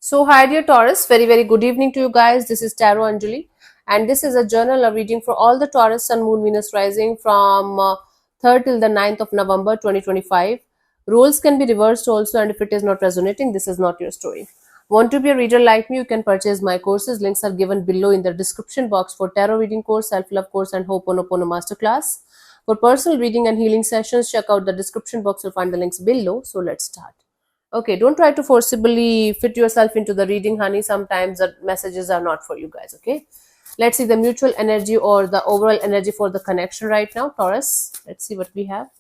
So, hi dear Taurus, very good evening to you guys. This is Tarot Anjali, and this is a journal of reading for all the Taurus Sun, Moon, Venus rising from 3rd till the 9th of November 2025. Roles can be reversed also, and if it is not resonating, this is not your story. Want to be a reader like me? You can purchase my courses. Links are given below in the description box for tarot reading course, self-love course, and Ho'oponopono masterclass. For personal reading and healing sessions, check out the description box. You'll find the links below. So let's start. Okay, don't try to forcibly fit yourself into the reading, honey. Sometimes the messages are not for you guys, okay? Let's see the mutual energy or the overall energy for the connection right now, Taurus. Let's see what we have.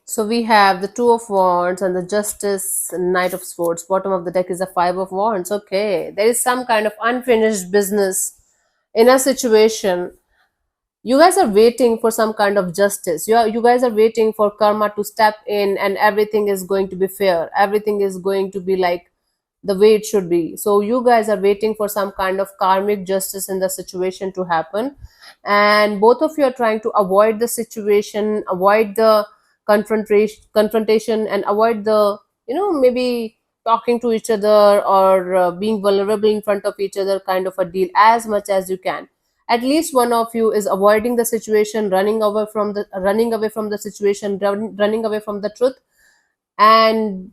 So we have the Two of Wands and the Justice, Knight of Swords. Bottom of the deck is the Five of Wands. Okay, there is some kind of unfinished business in a situation. You guys are waiting for some kind of justice. You guys are waiting for karma to step in, and everything is going to be fair. Everything is going to be like the way it should be. So you guys are waiting for some kind of karmic justice in the situation to happen, and both of you are trying to avoid the situation, avoid the confrontation, and avoid the maybe talking to each other or being vulnerable in front of each other kind of a deal as much as you can. At least one of you is avoiding the situation, running away from the situation, running away from the truth, and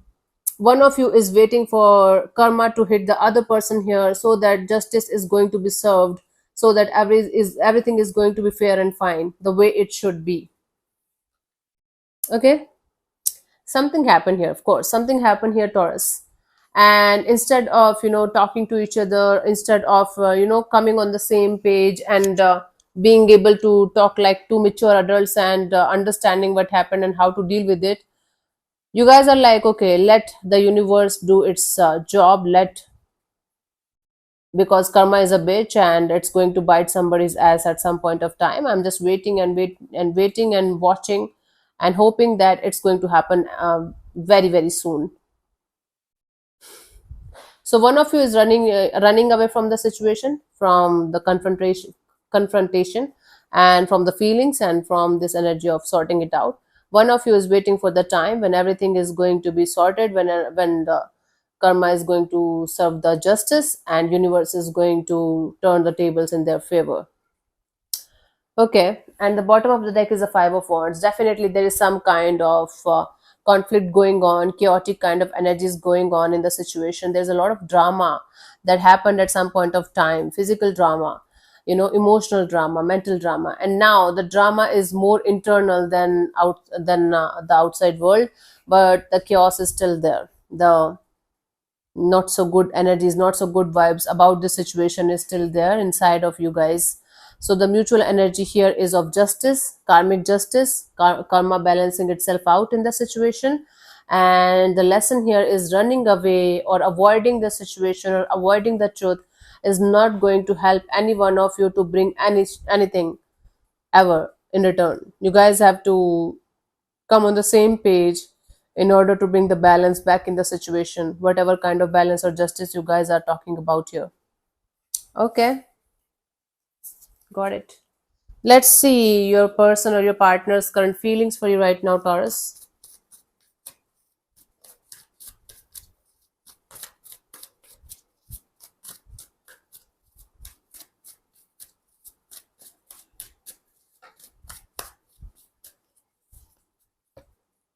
one of you is waiting for karma to hit the other person here, so that justice is going to be served, so that everything is going to be fair and fine the way it should be. Okay, something happened here, of course. Something happened here, Taurus. And instead of talking to each other, instead of coming on the same page and being able to talk like two mature adults and understanding what happened and how to deal with it, you guys are like, okay, let the universe do its job. Let Because karma is a bitch and it's going to bite somebody's ass at some point of time. I'm just waiting and waiting and watching and hoping that it's going to happen very soon. So one of you is running away from the situation, from the confrontation, and from the feelings and from this energy of sorting it out. One of you is waiting for the time when everything is going to be sorted, when the karma is going to serve the justice and universe is going to turn the tables in their favor. Okay, and the bottom of the deck is a Five of Wands. Definitely, there is some kind of conflict going on, chaotic kind of energies going on in the situation. There's a lot of drama that happened at some point of time, physical drama, emotional drama, mental drama, and now the drama is more internal than the outside world, but the chaos is still there. The not so good energies, not so good vibes about the situation is still there inside of you guys. So the mutual energy here is of justice, karmic justice, karma balancing itself out in the situation. And the lesson here is running away or avoiding the situation or avoiding the truth is not going to help any one of you to bring anything ever in return. You guys have to come on the same page in order to bring the balance back in the situation, whatever kind of balance or justice you guys are talking about here. Okay, got it. Let's see your person or your partner's current feelings for you right now, Taurus.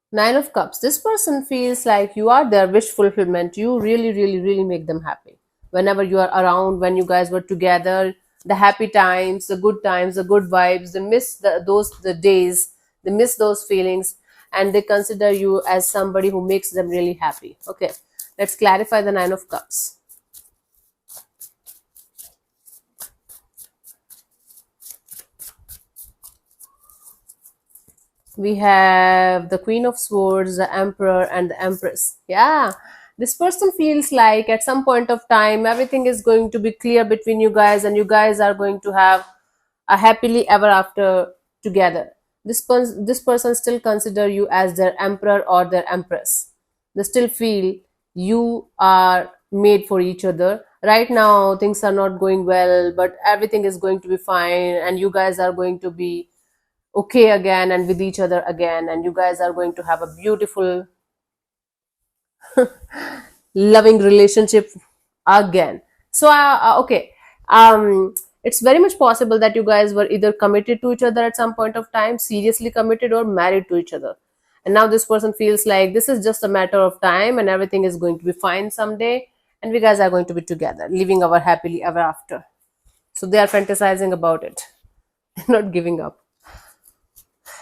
Nine of Cups. This person feels like you are their wish fulfillment. You really make them happy. Whenever you are around, when you guys were together, the happy times, the good vibes, they miss the days, they miss those feelings, and they consider you as somebody who makes them really happy. Okay, let's clarify the Nine of Cups. We have the Queen of Swords, the Emperor, and the Empress. Yeah, this person feels like at some point of time everything is going to be clear between you guys, and you guys are going to have a happily ever after together. This person still consider you as their emperor or their empress. They still feel you are made for each other. Right now things are not going well, but everything is going to be fine, and you guys are going to be okay again and with each other again, and you guys are going to have a beautiful loving relationship again. So okay, it's very much possible that you guys were either committed to each other at some point of time, seriously committed, or married to each other, and now this person feels like this is just a matter of time and everything is going to be fine someday, and we guys are going to be together living our happily ever after. So they are fantasizing about it, not giving up.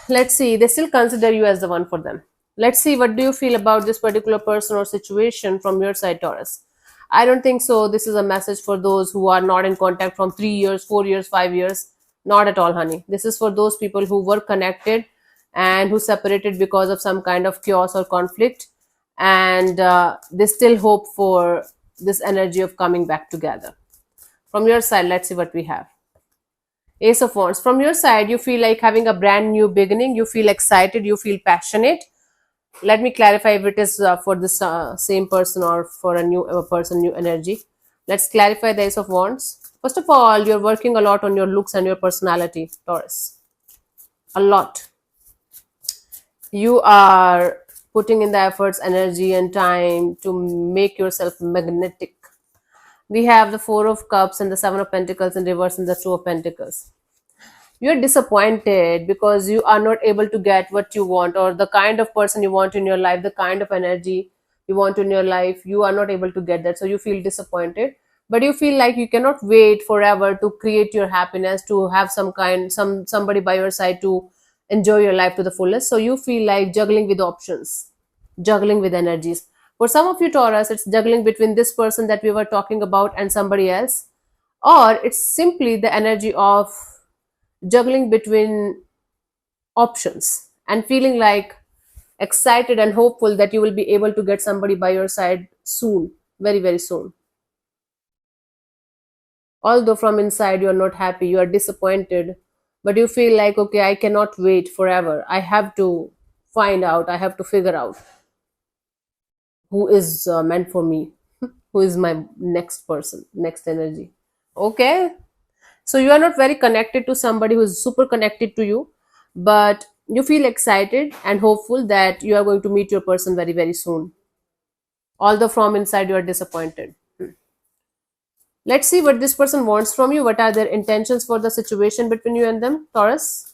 Let's see, they still consider you as the one for them. Let's see, what do you feel about this particular person or situation from your side, Taurus? I don't think so. This is a message for those who are not in contact from 3 years, 4 years, 5 years. Not at all, honey. This is for those people who were connected and who separated because of some kind of chaos or conflict, and they still hope for this energy of coming back together. From your side, let's see what we have. Ace of Wands. From your side, you feel like having a brand new beginning. You feel excited. You feel passionate. Let me clarify if it is for this same person or for a new person, new energy. Let's clarify the Ace of Wands. First of all, you're working a lot on your looks and your personality, Taurus. A lot. You are putting in the efforts, energy, and time to make yourself magnetic. We have the Four of Cups and the Seven of Pentacles in reverse and the Two of Pentacles. You're disappointed because you are not able to get what you want, or the kind of person you want in your life, the kind of energy you want in your life, you are not able to get that. So you feel disappointed, but you feel like you cannot wait forever to create your happiness, to have somebody by your side to enjoy your life to the fullest. So you feel like juggling with options, juggling with energies. For some of you, Taurus, it's juggling between this person that we were talking about and somebody else, or it's simply the energy of juggling between options and feeling like excited and hopeful that you will be able to get somebody by your side soon, very, very soon. Although from inside you are not happy, you are disappointed, but you feel like, okay, I cannot wait forever. I have to find out, I have to figure out who is meant for me, who is my next person, next energy. Okay, so you are not very connected to somebody who is super connected to you, but you feel excited and hopeful that you are going to meet your person very, very soon. Although from inside you are disappointed. Let's see what this person wants from you. What are their intentions for the situation between you and them, Taurus?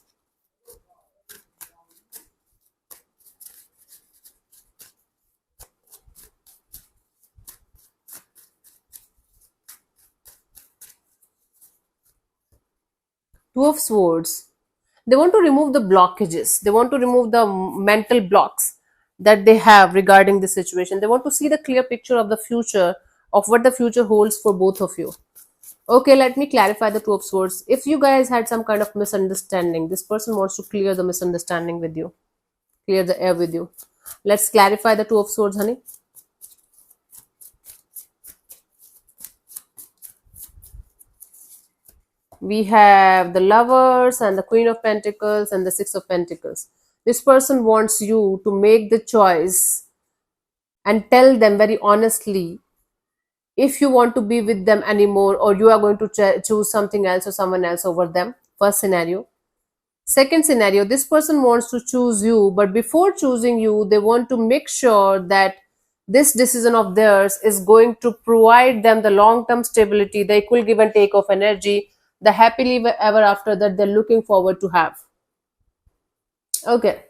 Two of Swords. They want to remove the blockages. They want to remove the mental blocks that they have regarding the situation. They want to see the clear picture of the future, of what the future holds for both of you. Okay, let me clarify the Two of Swords. If you guys had some kind of misunderstanding, this person wants to clear the misunderstanding with you, clear the air with you. Let's clarify the Two of Swords, honey. We have the Lovers and the Queen of Pentacles and the Six of Pentacles. This person wants you to make the choice and tell them very honestly if you want to be with them anymore, or you are going to choose something else or someone else over them. First scenario. Second scenario, this person wants to choose you, but before choosing you, they want to make sure that this decision of theirs is going to provide them the long term stability, the equal give and take of energy, the happily ever after that they're looking forward to have. Okay,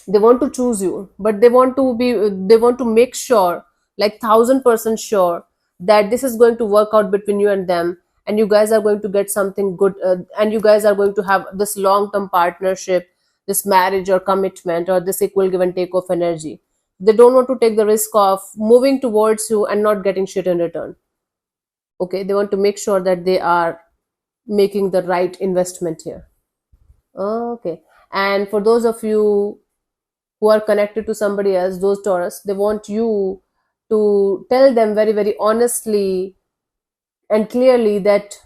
they want to choose you, but they want to make sure, like 1000% sure, that this is going to work out between you and them, and you guys are going to get something good, and you guys are going to have this long term partnership, this marriage or commitment, or this equal give and take of energy. They don't want to take the risk of moving towards you and not getting shit in return. Okay, they want to make sure that they are making the right investment here. Okay, and for those of you who are connected to somebody else, those Taurus, they want you to tell them very, very honestly and clearly that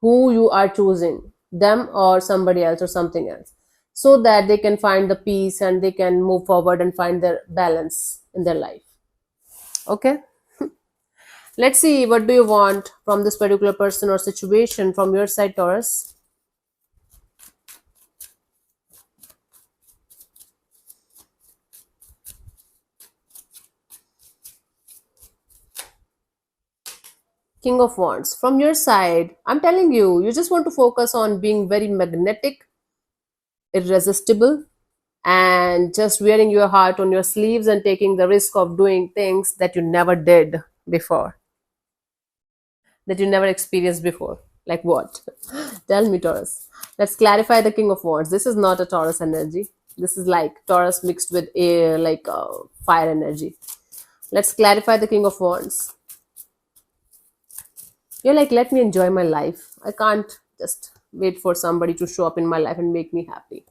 who you are choosing, them or somebody else or something else, so that they can find the peace and they can move forward and find their balance in their life. Okay, let's see, what do you want from this particular person or situation from your side, Taurus? King of Wands. From your side, I'm telling you, you just want to focus on being very magnetic, irresistible, and just wearing your heart on your sleeves and taking the risk of doing things that you never did before, that you never experienced before. Like what? Tell me, Taurus. Let's clarify the King of Wands. This is not a Taurus energy. This is like Taurus mixed with air, like fire energy. Let's clarify the King of Wands. You're like, let me enjoy my life. I can't just wait for somebody to show up in my life and make me happy.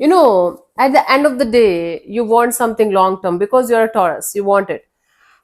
At the end of the day, you want something long term because you're a Taurus. You want it.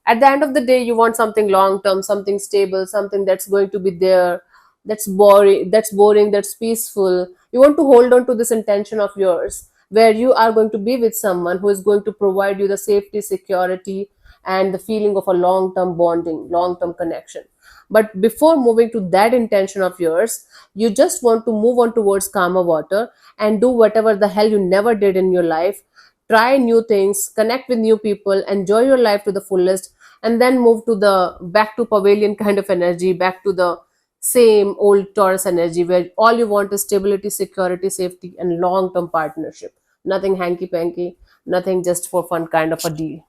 At the end of the day, you want something long term, something stable, something that's going to be there, that's boring, that's peaceful. You want to hold on to this intention of yours where you are going to be with someone who is going to provide you the safety, security, and the feeling of a long term bonding, long term connection. But before moving to that intention of yours, you just want to move on towards calmer water and do whatever the hell you never did in your life. Try new things, connect with new people, enjoy your life to the fullest, and then move to the back to pavilion kind of energy, back to the same old Taurus energy where all you want is stability, security, safety, and long term partnership. Nothing hanky panky, nothing just for fun kind of a deal.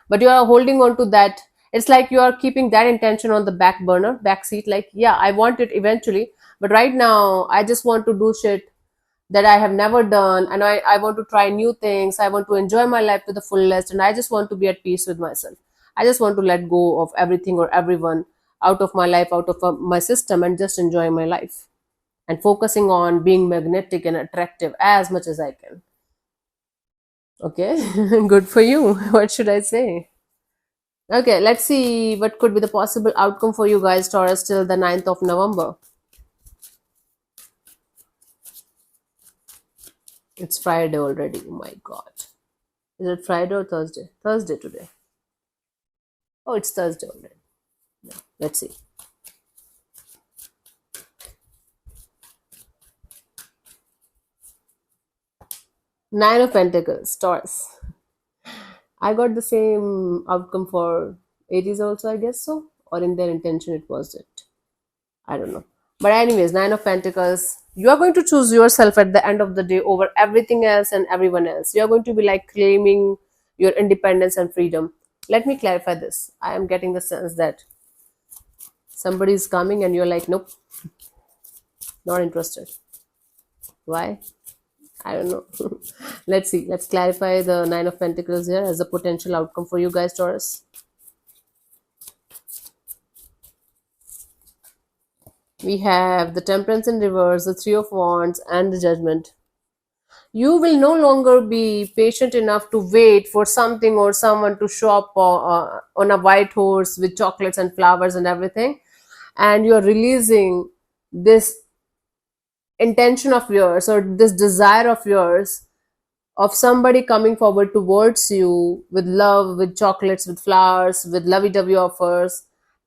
But you are holding on to that. It's like you are keeping that intention on the back burner, back seat. Like, yeah, I want it eventually, but right now I just want to do shit that I have never done, and I want to try new things. I want to enjoy my life to the fullest, and I just want to be at peace with myself. I just want to let go of everything or everyone out of my life, out of my system, and just enjoy my life and focusing on being magnetic and attractive as much as I can. Okay, good for you. What should I say? Okay, let's see what could be the possible outcome for you guys, Taurus, till the 9th of November. It's Friday already. Oh my god. Is it Friday or Thursday? Thursday today. Oh, it's Thursday already. Yeah, let's see. Nine of Pentacles, Taurus. I got the same outcome for Aries also, I guess so. Or in their intention, it was it. I don't know. But, anyways, Nine of Pentacles. You are going to choose yourself at the end of the day over everything else and everyone else. You are going to be like claiming your independence and freedom. Let me clarify this. I am getting the sense that somebody is coming and you're like, nope, not interested. Why? I don't know. Let's see. Let's clarify the Nine of Pentacles here as a potential outcome for you guys, Taurus. We have the Temperance in reverse, the Three of Wands, and the Judgment. You will no longer be patient enough to wait for something or someone to show up on a white horse with chocolates and flowers and everything. And you're releasing this intention of yours or this desire of yours of somebody coming forward towards you with love, with chocolates, with flowers, with lovey-dovey offers.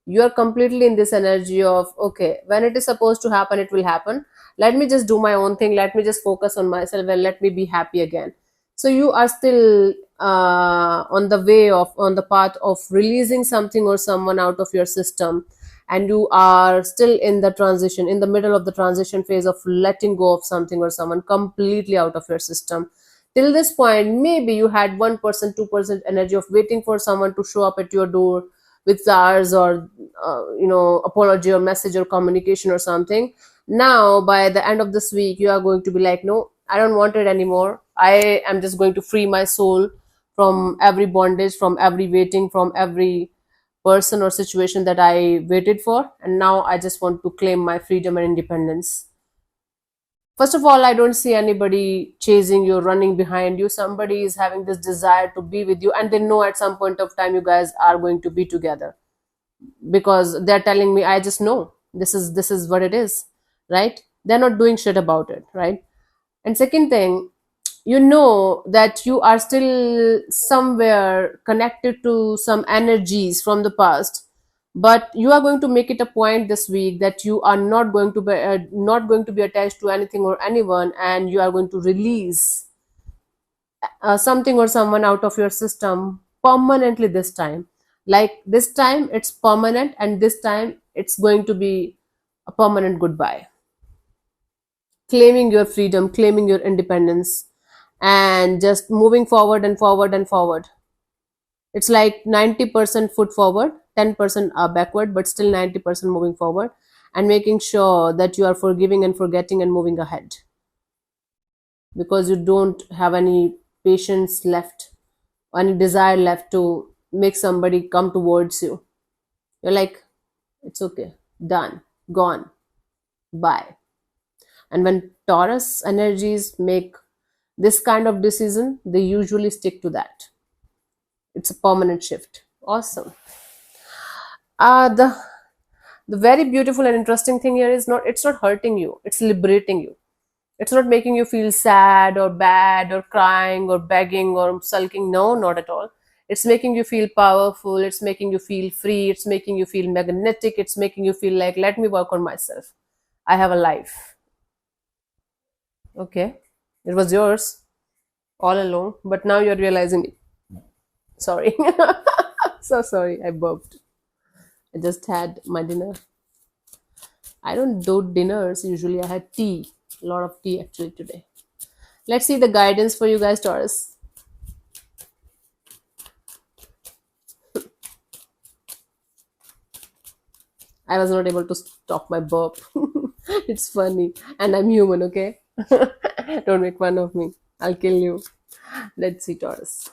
You are completely in this energy of, okay, when it is supposed to happen, it will happen. Let me just do my own thing. Let me just focus on myself and let me be happy again. So you are still on the path of releasing something or someone out of your system, and you are still in the transition, in the middle of the transition phase of letting go of something or someone completely out of your system. Till this point, maybe you had 1%, 2% energy of waiting for someone to show up at your door with flowers or apology or message or communication or something. Now by the end of this week, you are going to be like, no, I don't want it anymore. I am just going to free my soul from every bondage, from every waiting, from every person or situation that I waited for, and now I just want to claim my freedom and independence. First of all, I don't see anybody chasing you, running behind you. Somebody is having this desire to be with you, and they know at some point of time you guys are going to be together, because they're telling me, I just know this is what it is, right? They're not doing shit about it, right? And second thing, you know that you are still somewhere connected to some energies from the past, but you are going to make it a point this week that you are not going to be attached to anything or anyone, and you are going to release something or someone out of your system permanently this time. Like this time it's permanent, and this time it's going to be a permanent goodbye. Claiming your freedom, claiming your independence, and just moving forward and forward and forward. It's like 90% foot forward, 10% are backward, but still 90% moving forward, and making sure that you are forgiving and forgetting and moving ahead, because you don't have any patience left, any desire left to make somebody come towards you. You're like, it's okay, done, gone, bye. And when Taurus energies make this kind of decision, they usually stick to that. It's a permanent shift. Awesome. The very beautiful and interesting thing here is not, it's not hurting you, it's liberating you. It's not making you feel sad or bad or crying or begging or sulking. No, not at all. It's making you feel powerful. It's making you feel free. It's making you feel magnetic. It's making you feel like, let me work on myself. I have a life. Okay. It was yours all along, but now you're realizing it. Sorry. So sorry. I burped. I just had my dinner. I don't do dinners usually. I had tea. A lot of tea actually today. Let's see the guidance for you guys, Taurus. I was not able to stop my burp. It's funny. And I'm human, okay? Don't make fun of me. I'll kill you. Let's see, Taurus.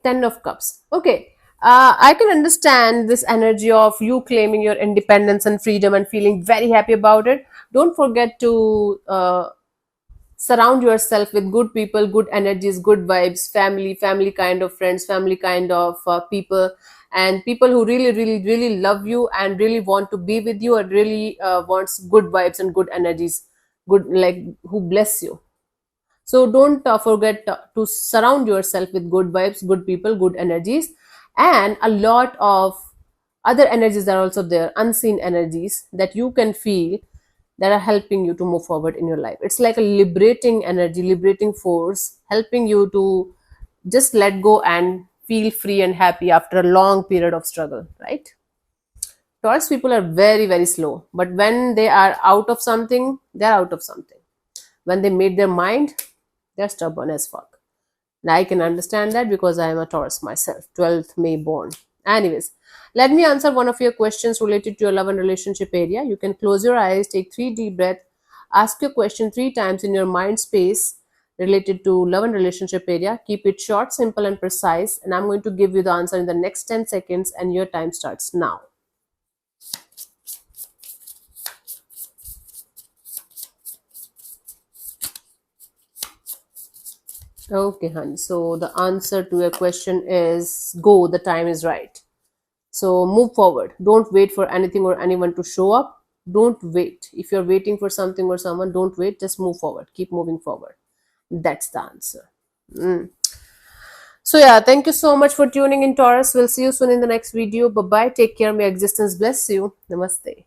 Ten of Cups. Okay. I can understand this energy of you claiming your independence and freedom and feeling very happy about it. Don't forget to surround yourself with good people, good energies, good vibes, family kind of friends, family kind of people, and people who really love you and really want to be with you and really wants good vibes and good energies, good, like, who bless you. So don't forget to surround yourself with good vibes, good people, good energies, and a lot of other energies are also there, unseen energies that you can feel, that are helping you to move forward in your life. It's like a liberating energy, liberating force, helping you to just let go and feel free and happy after a long period of struggle, right? Taurus people are very slow, but when they are out of something, they're out of something. When they made their mind, they're stubborn as fuck. And I can understand that because I am a Taurus myself, 12th May born. Anyways, let me answer one of your questions related to your love and relationship area. You can close your eyes, take 3 deep breaths, ask your question 3 times in your mind space related to love and relationship area. Keep it short, simple, and precise. And I'm going to give you the answer in the next 10 seconds, and your time starts now. Okay, honey. So the answer to your question is go. The time is right. So move forward. Don't wait for anything or anyone to show up. Don't wait. If you're waiting for something or someone, don't wait. Just move forward. Keep moving forward. That's the answer. Mm. So yeah, thank you so much for tuning in, Taurus. We'll see you soon in the next video. Bye bye. Take care. May existence bless you. Namaste.